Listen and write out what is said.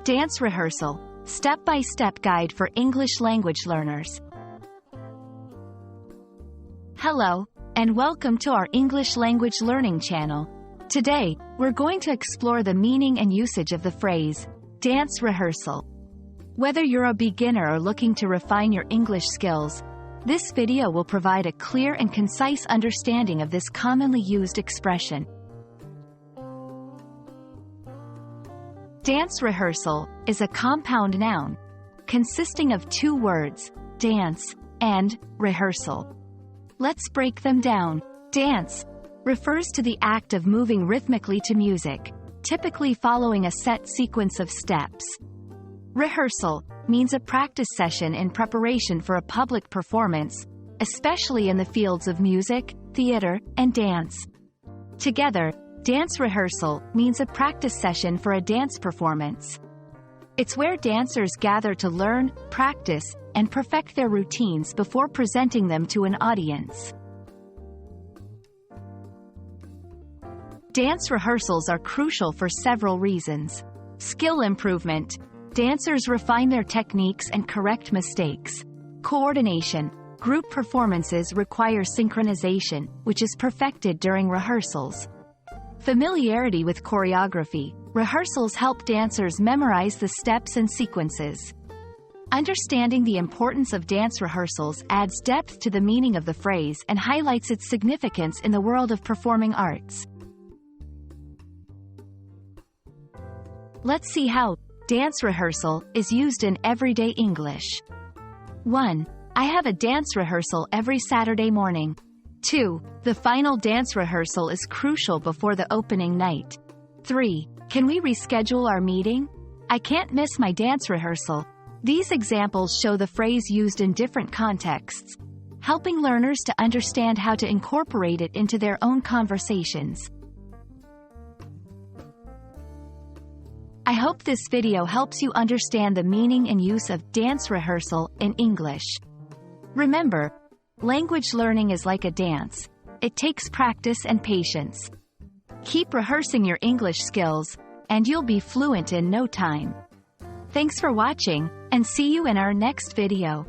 Dance Rehearsal, Step-by-Step Guide for English Language Learners. Hello, and welcome to our English language learning channel. Today, we're going to explore the meaning and usage of the phrase, dance rehearsal. Whether you're a beginner or looking to refine your English skills, this video will provide a clear and concise understanding of this commonly used expression. Dance rehearsal is a compound noun, consisting of two words, dance and rehearsal. Let's break them down. Dance refers to the act of moving rhythmically to music, typically following a set sequence of steps. Rehearsal means a practice session in preparation for a public performance, especially in the fields of music, theater, and dance. Together, dance rehearsal means a practice session for a dance performance. It's where dancers gather to learn, practice, and perfect their routines before presenting them to an audience. Dance rehearsals are crucial for several reasons. Skill improvement. Dancers refine their techniques and correct mistakes. Coordination. Group performances require synchronization, which is perfected during rehearsals. Familiarity with choreography. Rehearsals help dancers memorize the steps and sequences. Understanding the importance of dance rehearsals adds depth to the meaning of the phrase and highlights its significance in the world of performing arts. Let's see how dance rehearsal is used in everyday English. 1. I have a dance rehearsal every Saturday morning. 2. The final dance rehearsal is crucial before the opening night. 3. Can we reschedule our meeting? I can't miss my dance rehearsal. These examples show the phrase used in different contexts, helping learners to understand how to incorporate it into their own conversations. I hope this video helps you understand the meaning and use of dance rehearsal in English. Remember, language learning is like a dance. It takes practice and patience. Keep rehearsing your English skills, and you'll be fluent in no time. Thanks for watching, and see you in our next video.